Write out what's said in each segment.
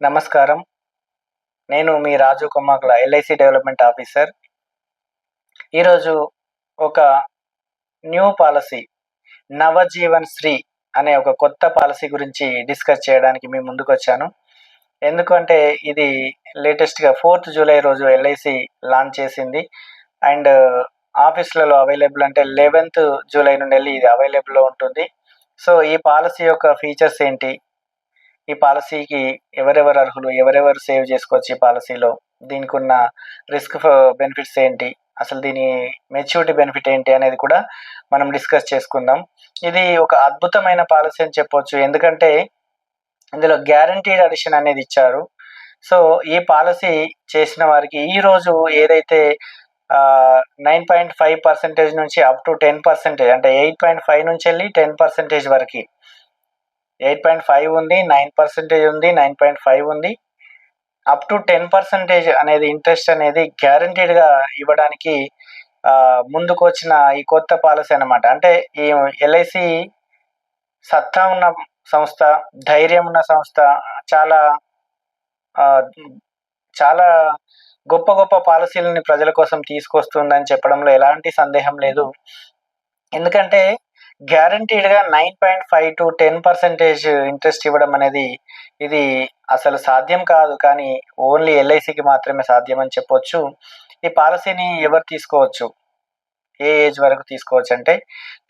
నమస్కారం. నేను మీ రాజు Kommakula LIC development officer. ఈరోజు ఒక న్యూ పాలసీ 'నవజీవన్ శ్రీ' అనే ఒక కొత్త పాలసీ గురించి డిస్కస్ చేయడానికి మీ ముందుకొచ్చాను. ఎందుకంటే ఇది లేటెస్ట్‌గా 4థ్ జూలై రోజు ఎల్ఐసి లాంచ్ చేసింది. అండ్ ఆఫీస్‌లలో అవైలబుల్ అంటే 11థ్ జూలై నుండెళ్ళి ఇది అవైలబుల్‌లో ఉంటుంది. సో, ఈ పాలసీ యొక్క ఫీచర్స్ ఏంటి? ఈ పాలసీకి ఎవరెవరు అర్హులు? ఎవరెవరు సేవ్ చేసుకోవచ్చు ఈ పాలసీలో? దీనికున్న బెనిఫిట్స్ ఏంటి? అసలు దీని మెచ్యూరిటీ బెనిఫిట్ ఏంటి అనేది కూడా మనం డిస్కస్ చేసుకుందాం. ఇది ఒక అద్భుతమైన పాలసీ అని చెప్పొచ్చు. ఎందుకంటే ఇందులో గ్యారంటీడ్ అడిషన్ అనేది ఇచ్చారు. సో, ఈ పాలసీ చేసిన వారికి ఈరోజు ఏదైతే 9.5% నుంచి అప్ టు 10% అంటే 8.5 నుంచెళ్ళి 10% వరకి 8.5 ఉంది, 9% ఉంది, 9.5 ఉంది. అప్ టు 10% అనేది ఇంట్రెస్ట్ అనేది గ్యారంటీడ్‌గా ఇవ్వడానికి ముందుకొచ్చిన ఈ కొత్త పాలసీ అన్నమాట. అంటే ఈ ఎల్ఐసి సత్తా ఉన్న సంస్థ, ధైర్యం ఉన్న సంస్థ, చాలా ఆహ్, చాలా గొప్ప గొప్ప పాలసీలని ప్రజల కోసం తీసుకొస్తుందని చెప్పడంలో ఎలాంటి సందేహం లేదు. ఎందుకంటే గ్యారంటీడ్‌గా 9.5-10% ఇంట్రెస్ట్ ఇవ్వడం అనేది ఇది అసలు సాధ్యం కాదు. కానీ ఓన్లీ ఎల్ఐసికి మాత్రమే సాధ్యం అని చెప్పొచ్చు. ఈ పాలసీని ఎవరు తీసుకోవచ్చు? ఏ ఏజ్ వరకు తీసుకోవచ్చంటే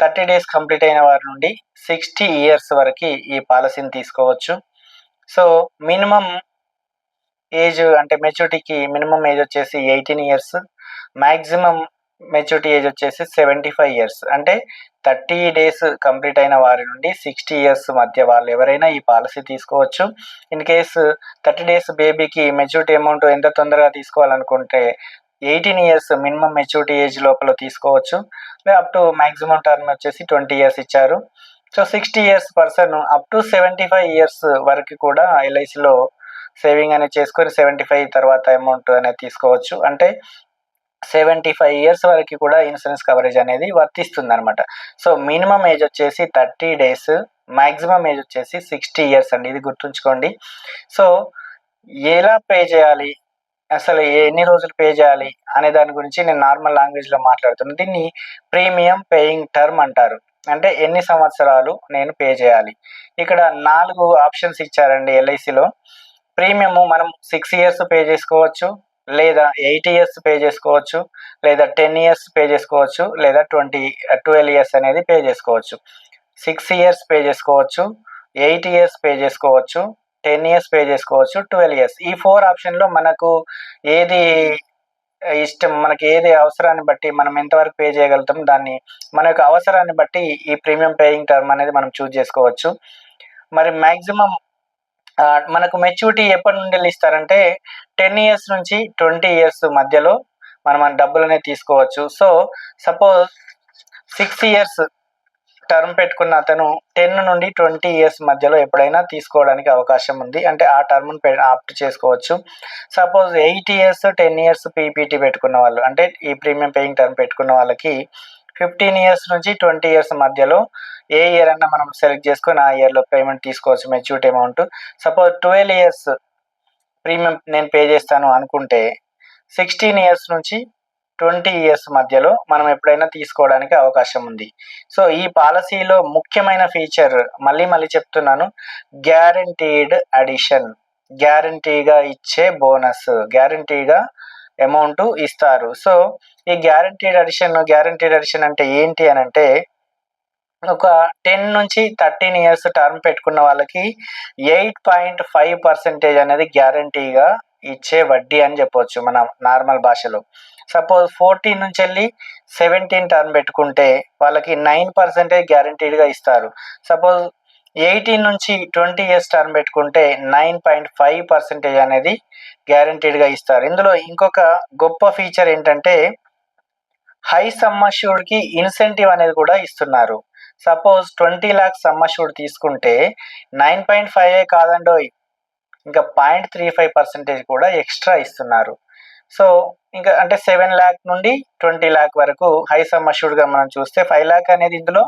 30 డేస్ కంప్లీట్ అయిన వారి నుండి 60 ఇయర్స్ వరకి ఈ పాలసీని తీసుకోవచ్చు. సో, మినిమమ్ ఏజ్ అంటే మెచ్యూరిటీకి మినిమమ్ ఏజ్ వచ్చేసి 18 ఇయర్స్. మాక్సిమం మెచ్యూరిటీ ఏజ్ వచ్చేసి 75 ఇయర్స్. అంటే 30 డేస్ కంప్లీట్ అయిన వారి నుండి 60 ఇయర్స్ మధ్య వాళ్ళు ఎవరైనా ఈ పాలసీ తీసుకోవచ్చు. ఇన్ కేస్ 30 డేస్ బేబీకి మెచ్యూరిటీ అమౌంట్ ఎంత తొందరగా తీసుకోవాలనుకుంటే 18 ఇయర్స్ మినిమమ్ మెచ్యూరిటీ ఏజ్ లోపల తీసుకోవచ్చు. అప్ టు మాక్సిమం టర్మ్ వచ్చేసి 20 ఇయర్స్ ఇచ్చారు. So, 60 years person up to 75 years వరకు కూడా ఎల్ఐసిలో సేవింగ్ అనేది చేసుకొని 75 తర్వాత అమౌంట్ అనేది తీసుకోవచ్చు. అంటే 75 ఇయర్స్ వరకి కూడా ఇన్సూరెన్స్ కవరేజ్ అనేది వర్తిస్తుందనమాట. సో, మినిమమ్ ఏజ్ వచ్చేసి 30 డేస్, మాక్సిమం ఏజ్ వచ్చేసి 60 ఇయర్స్ అండి. ఇది గుర్తుంచుకోండి. సో, ఎలా పే చేయాలి? అసలు ఎన్ని రోజులు పే చేయాలి? అనే దాని గురించి నేను నార్మల్ లాంగ్వేజ్‌లో మాట్లాడుతున్నాను. దీన్ని ప్రీమియం పేయింగ్ టర్మ్ అంటారు. అంటే ఎన్ని సంవత్సరాలు నేను పే చేయాలి? ఇక్కడ 4 ఆప్షన్స్ ఇచ్చారండి ఎల్ఐసిలో. ప్రీమియము మనం 6 ఇయర్స్ పే చేసుకోవచ్చు, లేదా 8 ఇయర్స్ పే చేసుకోవచ్చు, లేదా 10 ఇయర్స్ పే చేసుకోవచ్చు, లేదా 12 ఇయర్స్ అనేది పే చేసుకోవచ్చు. 6 ఇయర్స్ పే చేసుకోవచ్చు, 8 ఇయర్స్ పే చేసుకోవచ్చు, 10 ఇయర్స్ పే చేసుకోవచ్చు, 12 ఇయర్స్. ఈ 4 ఆప్షన్‌లో మనకు ఏది ఇష్టం, మనకి ఏది అవసరాన్ని బట్టి మనం ఎంతవరకు పే చేయగలుగుతాం, దాన్ని మన యొక్క అవసరాన్ని బట్టి ఈ ప్రీమియం పేయింగ్ టర్మ్ అనేది మనం చూజ్ చేసుకోవచ్చు. మరి మాక్సిమం మనకు మెచ్యూరిటీ ఎప్పటి నుండెళ్ళి ఇస్తారంటే 10 ఇయర్స్ నుంచి 20 ఇయర్స్ మధ్యలో మనం ఆ డబ్బులనేవి తీసుకోవచ్చు. సో, సపోజ్ 6 ఇయర్స్ టర్మ్ పెట్టుకున్న అతను 10 నుండి 20 ఇయర్స్ మధ్యలో ఎప్పుడైనా తీసుకోవడానికి అవకాశం ఉంది. అంటే ఆ టర్మ్‌ని ఆప్ట్ చేసుకోవచ్చు. సపోజ్ 8 ఇయర్స్, 10 ఇయర్స్ పీపీటీ పెట్టుకున్న వాళ్ళు, అంటే ఈ ప్రీమియం పేయింగ్ టర్మ్ పెట్టుకున్న వాళ్ళకి 15 ఇయర్స్ నుంచి 20 ఇయర్స్ మధ్యలో ఏ ఇయర్ అన్నా మనం సెలెక్ట్ చేసుకొని ఆ ఇయర్‌లో పేమెంట్ తీసుకోవచ్చు maturity amount. Suppose 12 years premium నేను పే చేస్తాను అనుకుంటే 16 ఇయర్స్ నుంచి 20 ఇయర్స్ మధ్యలో మనం ఎప్పుడైనా తీసుకోవడానికి అవకాశం ఉంది. సో, ఈ పాలసీలో ముఖ్యమైన ఫీచర్ మళ్ళీ మళ్ళీ చెప్తున్నాను. Guaranteed addition. గ్యారంటీగా ఇచ్చే బోనస్. గ్యారంటీగా అమౌంట్ ఇస్తారు. సో, ఈ గ్యారంటీడ్ అడిషన్ అంటే ఏంటి అనంటే ఒక 10 నుంచి 13 ఇయర్స్ టర్మ్ పెట్టుకున్న వాళ్ళకి 8.5% అనేది గ్యారంటీగా ఇచ్చే వడ్డీ అని చెప్పొచ్చు మనం నార్మల్ భాషలో. సపోజ్ 14 నుంచెళ్ళి 17 టర్మ్ పెట్టుకుంటే వాళ్ళకి 9% గ్యారంటీడ్‌గా ఇస్తారు. సపోజ్ 18 నుంచి 20 ఇయర్స్ టర్మ్ పెట్టుకుంటే 9.5% అనేది గ్యారంటీడ్‌గా ఇస్తారు. ఇందులో ఇంకొక గొప్ప ఫీచర్ ఏంటంటే హై సమ్ అష్యూర్డ్‌కి ఇన్సెంటివ్ అనేది కూడా ఇస్తున్నారు. సపోజ్ 20 లాక్స్ సమ్ అష్యూర్డ్ తీసుకుంటే 9.5 కాదండోయ్! ఇంకా 0.35% కూడా ఎక్స్‌ట్రా ఇస్తున్నారు. సో, ఇంకా అంటే 7 లాక్ నుండి 20 లాక్ వరకు హై సమ్ అష్యూర్డ్‌గా మనం చూస్తే 5 లాక్ అనేది ఇందులో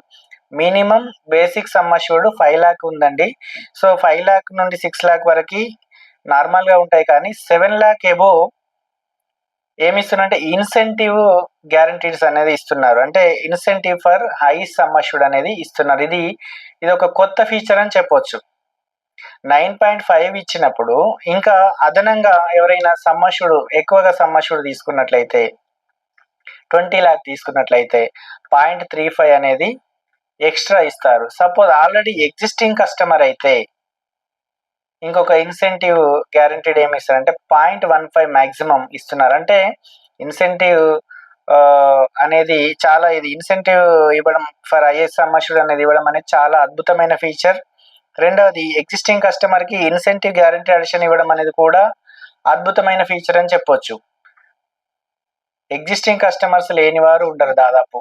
minimum basic sum assured 5 lakh ఉందండి. సో, 5 లాక్ నుండి 6 లాక్ వరకి నార్మల్గా ఉంటాయి, కానీ 7 lakh ఎబోవ్ ఏమి ఇస్తున్నారంటే ఇన్సెంటివ్ గ్యారంటీస్ అనేది ఇస్తున్నారు. అంటే incentive for high some assured అనేది ఇస్తున్నారు. ఇది ఒక కొత్త ఫీచర్ అని చెప్పొచ్చు. 9.5 ఇచ్చినప్పుడు ఇంకా అదనంగా ఎవరైనా సమ్ అష్యూర్డ్ ఎక్కువగా సమ్ అష్యూర్డ్ తీసుకున్నట్లయితే 20 lakh తీసుకున్నట్లయితే 0.35 అనేది ఎక్స్ట్రా ఇస్తారు. సపోజ్ ఆల్రెడీ ఎగ్జిస్టింగ్ కస్టమర్ అయితే ఇంకొక ఇన్సెంటివ్ గ్యారంటీడ్ ఏమి ఇస్తారంటే 0.15 మాక్సిమం ఇస్తున్నారు. అంటే ఇన్సెంటివ్ అనేది చాలా, ఇది ఇన్సెంటివ్ ఇవ్వడం ఫర్ ఐఏఎస్ సమ్మర్షుడ్ అనేది ఇవ్వడం అనేది చాలా అద్భుతమైన ఫీచర్. రెండవది ఎగ్జిస్టింగ్ కస్టమర్కి ఇన్సెంటివ్ గ్యారంటీ అడిషన్ ఇవ్వడం అనేది కూడా అద్భుతమైన ఫీచర్ అని చెప్పొచ్చు. ఎగ్జిస్టింగ్ కస్టమర్స్ లేని వారు ఉండరు దాదాపు.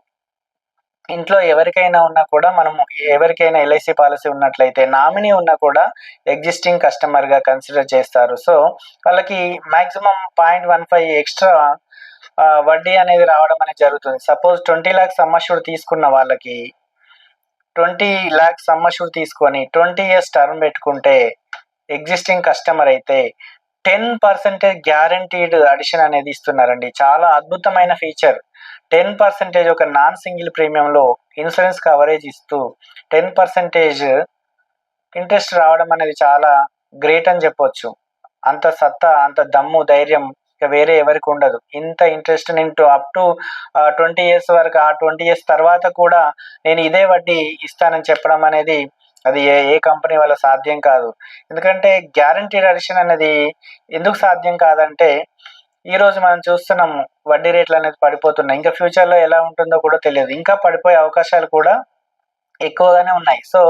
ఇంట్లో ఎవరికైనా ఉన్నా కూడా ఎవరికైనా ఎల్ఐసి పాలసీ ఉన్నట్లయితే నామినీ ఉన్నా కూడా ఎగ్జిస్టింగ్ కస్టమర్గా కన్సిడర్ చేస్తారు. సో వాళ్ళకి మాక్సిమం 0.15 ఎక్స్ట్రా వడ్డీ అనేది రావడం అనేది జరుగుతుంది. సపోజ్ 20 lakhs సమ్ అష్యూర్డ్ తీసుకున్న వాళ్ళకి 20 lakhs సమ్ అష్యూర్డ్ తీసుకొని 20 years టర్మ్ పెట్టుకుంటే ఎగ్జిస్టింగ్ కస్టమర్ అయితే 10% గ్యారంటీడ్ అడిషన్ అనేది ఇస్తున్నారండి. చాలా అద్భుతమైన ఫీచర్. 10% ఒక నాన్ సింగిల్ ప్రీమియంలో ఇన్సూరెన్స్ కవరేజ్ ఇస్తూ 10% ఇంట్రెస్ట్ రావడం అనేది చాలా గ్రేట్ అని చెప్పొచ్చు. అంత సత్తా, అంత దమ్ము, ధైర్యం ఇక వేరే ఎవరికి ఉండదు. ఇంత ఇంట్రెస్ట్ నేను అప్ టు 20 years వరకు, ఆ 20 years తర్వాత కూడా నేను ఇదే వడ్డీ ఇస్తానని చెప్పడం అనేది అది ఏ కంపెనీ వల్ల సాధ్యం కాదు. ఎందుకంటే గ్యారంటీడ్ అడిషన్ అనేది ఎందుకు సాధ్యం కాదంటే ఈరోజు మనం చూస్తున్నాము వడ్డీ రేట్లు అనేది పడిపోతున్నాయి. ఇంకా ఫ్యూచర్లో ఎలా ఉంటుందో కూడా తెలియదు. ఇంకా పడిపోయే అవకాశాలు కూడా ఎక్కువగానే ఉన్నాయి. సో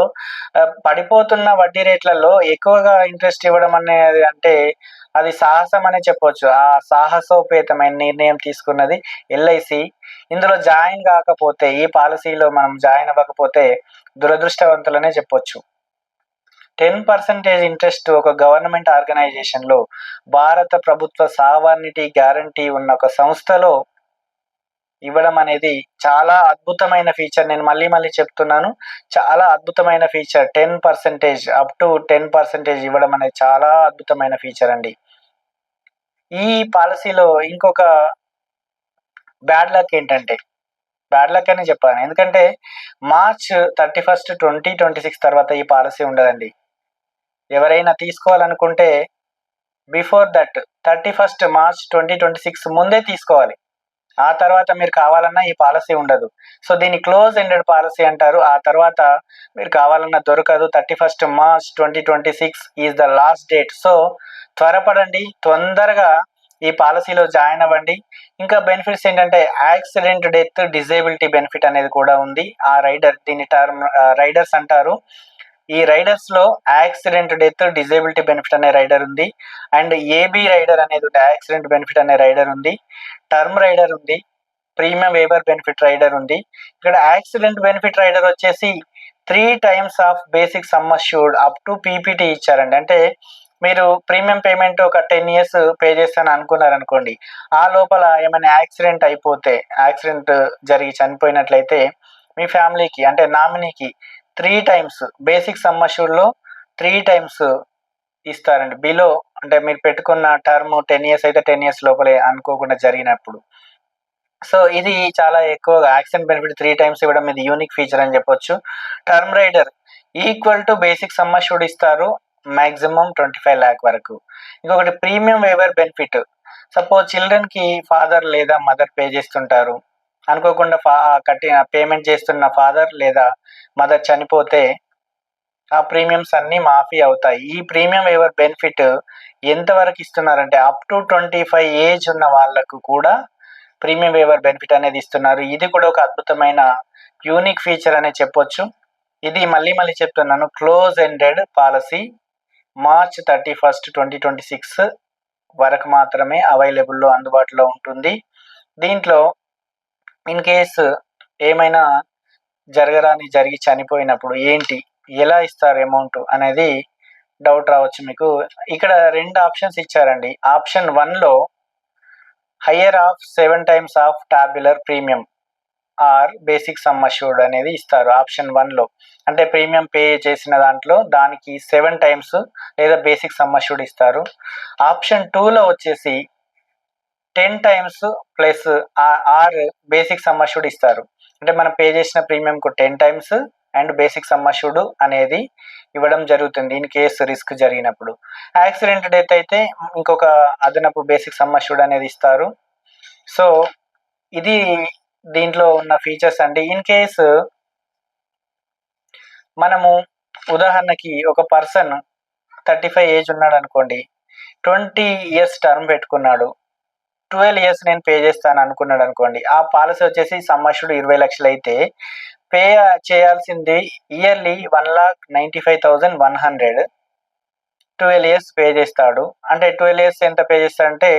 పడిపోతున్న వడ్డీ రేట్లలో ఎక్కువగా ఇంట్రెస్ట్ ఇవ్వడం అనేది అంటే అది సాహసం అనే చెప్పొచ్చు. ఆ సాహసోపేతమైన నిర్ణయం తీసుకున్నది ఎల్ఐసి. ఇందులో జాయిన్ కాకపోతే, ఈ పాలసీలో మనం జాయిన్ అవ్వకపోతే దురదృష్టవంతులనే చెప్పొచ్చు. 10% ఇంట్రెస్ట్ ఒక గవర్నమెంట్ ఆర్గనైజేషన్లో భారత ప్రభుత్వ సావర్నిటీ గ్యారంటీ ఉన్న ఒక సంస్థలో ఇవ్వడం అనేది చాలా అద్భుతమైన ఫీచర్. నేను మళ్ళీ చెప్తున్నాను, చాలా అద్భుతమైన ఫీచర్. 10% అప్ టు 10% ఇవ్వడం అనేది చాలా అద్భుతమైన ఫీచర్ అండి. ఈ పాలసీలో ఇంకొక బ్యాడ్ లక్ ఏంటంటే, బ్యాడ్ లక్ అని చెప్పాను, ఎందుకంటే March 31, 2026 తర్వాత ఈ పాలసీ ఉండదండి. ఎవరైనా తీసుకోవాలనుకుంటే బిఫోర్ దట్ 31 March 2026 ముందే తీసుకోవాలి. ఆ తర్వాత మీరు కావాలన్నా ఈ పాలసీ ఉండదు. సో దీన్ని క్లోజ్ ఎండెడ్ పాలసీ అంటారు. ఆ తర్వాత మీరు కావాలన్నా దొరకదు. 31 March 2026 is the last date. So త్వరపడండి, తొందరగా ఈ పాలసీలో జాయిన్ అవ్వండి. ఇంకా బెనిఫిట్స్ ఏంటంటే యాక్సిడెంట్, డెత్, డిజేబిలిటీ బెనిఫిట్ అనేది కూడా ఉంది. ఆ దీన్ని టర్మ్ రైడర్స్ అంటారు. ఈ రైడర్స్ లో యాక్సిడెంట్, డెత్, డిజేబిలిటీ బెనిఫిట్ అనే రైడర్ ఉంది. అండ్ ఏబి రైడర్ అనేది యాక్సిడెంట్ బెనిఫిట్ అనే రైడర్ ఉంది. టర్మ్ రైడర్ ఉంది. ప్రీమియం వేవర్ బెనిఫిట్ రైడర్ ఉంది. ఇక్కడ యాక్సిడెంట్ బెనిఫిట్ రైడర్ వచ్చేసి 3 times of basic sum assured up to PPT ఇచ్చారండి. అంటే మీరు ప్రీమియం పేమెంట్ ఒక 10 years పే చేస్తాను అనుకున్నారనుకోండి, ఆ లోపల ఏమైనా యాక్సిడెంట్ అయిపోతే, యాక్సిడెంట్ జరిగి చనిపోయినట్లయితే మీ ఫ్యామిలీకి అంటే నామినీకి 3 times బేసిక్ సమ్ అష్యూర్డ్లో 3 times ఇస్తారండి. బిలో అంటే మీరు పెట్టుకున్న టర్మ్ 10 years అయితే 10 years లోపలే అనుకోకుండా జరిగినప్పుడు. సో ఇది చాలా ఎక్కువగా యాక్సిడెంట్ బెనిఫిట్ 3 times ఇవ్వడం ఇది యూనిక్ ఫీచర్ అని చెప్పొచ్చు. Term rider equal to basic sum assured ఇస్తారు, మాక్సిమం 25 lakh వరకు. ఇంకొకటి premium waiver benefit. Suppose children కి ఫాదర్ లేదా మదర్ పే చేస్తుంటారు, అనుకోకుండా పేమెంట్ చేస్తున్న ఫాదర్ లేదా మదర్ చనిపోతే ఆ ప్రీమియమ్స్ అన్ని మాఫీ అవుతాయి. ఈ ప్రీమియం వేవర్ బెనిఫిట్ ఎంతవరకు ఇస్తున్నారంటే అప్ టు 25 ఏజ్ ఉన్న వాళ్ళకు కూడా ప్రీమియం వేవర్ బెనిఫిట్ అనేది ఇస్తున్నారు. ఇది కూడా ఒక అద్భుతమైన యూనిక్ ఫీచర్ అనే చెప్పొచ్చు. ఇది మళ్ళీ చెప్తున్నాను, క్లోజ్ ఎండెడ్ పాలసీ March 31, 2026 వరకు మాత్రమే అవైలబుల్లో అందుబాటులో ఉంటుంది. దీంట్లో ఇన్ కేస్ ఏమైనా జరిగి చనిపోయినప్పుడు ఎలా ఇస్తారు అమౌంట్ అనేది డౌట్ రావచ్చు మీకు. ఇక్కడ 2 ఆప్షన్స్ ఇచ్చారండి. ఆప్షన్ 1లో higher of 7 times of tabular premium or basic sum assured అనేది ఇస్తారు ఆప్షన్ 1లో. అంటే ప్రీమియం పే చేసిన దాంట్లో దానికి 7 టైమ్స్ లేదా బేసిక్ సమ్ అష్యూర్డ్ ఇస్తారు. ఆప్షన్ 2లో వచ్చేసి 10 times plus or basic sum assured ఇస్తారు. అంటే మనం పే చేసిన ప్రీమియంకు 10 times and basic sum assured అనేది ఇవ్వడం జరుగుతుంది ఇన్ కేసు రిస్క్ జరిగినప్పుడు. యాక్సిడెంట్ డెత్ అయితే ఇంకొక అదనపు బేసిక్ సమ్ అష్యూర్డ్ అనేది ఇస్తారు. సో ఇది దీంట్లో ఉన్న ఫీచర్స్ అండి. ఇన్ కేసు మనము ఉదాహరణకి ఒక పర్సన్ 35 ఏజ్ ఉన్నాడు అనుకోండి, 20 ఇయర్స్ టర్మ్ పెట్టుకున్నాడు, 12 ఇయర్స్ నేను పే చేస్తాను అనుకున్నాడు అనుకోండి, ఆ పాలసీ వచ్చేసి సమ్ అష్యూర్డ్ 20 లక్షలు అయితే పే చేయాల్సింది ఇయర్లీ 1,95,100. 12 ఇయర్స్ పే చేస్తాడు. అంటే 12 ఇయర్స్ ఎంత పే చేస్తాడంటే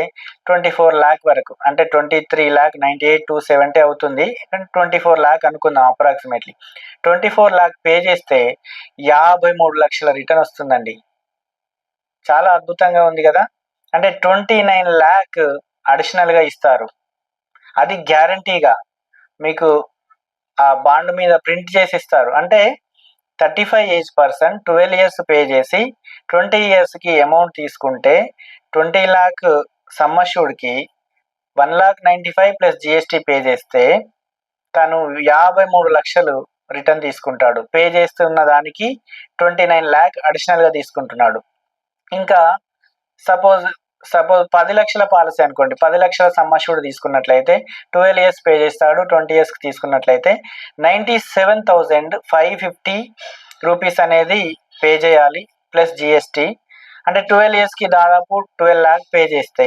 24 lakh వరకు, అంటే 23,98,270 అవుతుంది. 24 lakh అనుకుందాం అప్రాక్సిమేట్లీ. 24 lakh పే చేస్తే 53 లక్షల రిటర్న్ వస్తుందండి. చాలా అద్భుతంగా ఉంది కదా. అంటే 29 lakh అడిషనల్గా ఇస్తారు. అది గ్యారంటీగా మీకు ఆ బాండ్ మీద ప్రింట్ చేసి ఇస్తారు. అంటే 35 ఏజ్ పర్సన్ 12 ఇయర్స్ పే చేసి 20 ఇయర్స్కి అమౌంట్ తీసుకుంటే 20 lakh సమ్ అష్యూర్డ్కి 1,95,000 ప్లస్ జిఎస్టీ పే చేస్తే తను 53 లక్షలు రిటర్న్ తీసుకుంటాడు. పే చేస్తున్న దానికి 29 lakh అడిషనల్గా తీసుకుంటున్నాడు. ఇంకా సపోజ్ 10 లక్షల పాలసీ అనుకోండి, 10 లక్షల సమ్ అష్యూర్డ్ తీసుకున్నట్లయితే 12 ఇయర్స్ పే చేస్తాడు. 20 ఇయర్స్కి తీసుకున్నట్లయితే 97,550 రూపీస్ అనేది పే చేయాలి ప్లస్ జిఎస్టీ. అంటే 12 ఇయర్స్కి దాదాపు 12 lakh పే చేస్తే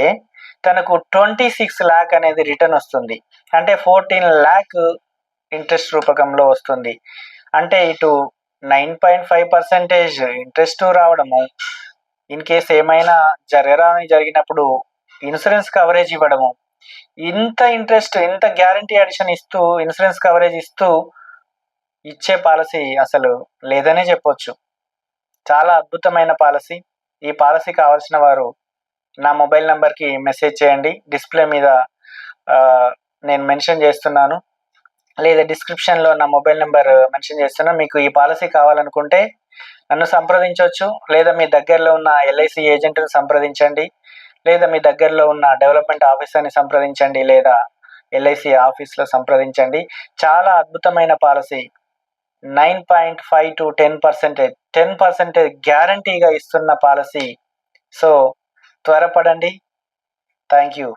తనకు 26 lakh అనేది రిటర్న్ వస్తుంది. అంటే 14 lakh ఇంట్రెస్ట్ రూపకంలో వస్తుంది. అంటే ఇటు 9.5% ఇంట్రెస్ట్ రావడము, ఇన్ కేస్ ఏమైనా జరిగినప్పుడు ఇన్సూరెన్స్ కవరేజ్ ఇవ్వడము, ఇంత ఇంట్రెస్ట్, ఇంత గ్యారంటీ అడిషన్ ఇస్తూ ఇన్సూరెన్స్ కవరేజ్ ఇస్తూ ఇచ్చే పాలసీ అసలు లేదనే చెప్పొచ్చు. చాలా అద్భుతమైన పాలసీ. ఈ పాలసీ కావాల్సిన వారు నా మొబైల్ నెంబర్కి మెసేజ్ చేయండి. డిస్ప్లే మీద నేను మెన్షన్ చేస్తున్నాను, లేదా డిస్క్రిప్షన్లో నా మొబైల్ నెంబర్ మెన్షన్ చేస్తున్నాను. మీకు ఈ పాలసీ కావాలనుకుంటే నన్ను సంప్రదించవచ్చు, లేదా మీ దగ్గరలో ఉన్న ఎల్ఐసి ఏజెంట్ని సంప్రదించండి, లేదా మీ దగ్గరలో ఉన్న డెవలప్మెంట్ ఆఫీసర్ని సంప్రదించండి, లేదా ఎల్ఐసి ఆఫీస్లో సంప్రదించండి. చాలా అద్భుతమైన పాలసీ. 9.5 to 10% గ్యారంటీగా ఇస్తున్న పాలసీ. సో త్వరపడండి. Thank you.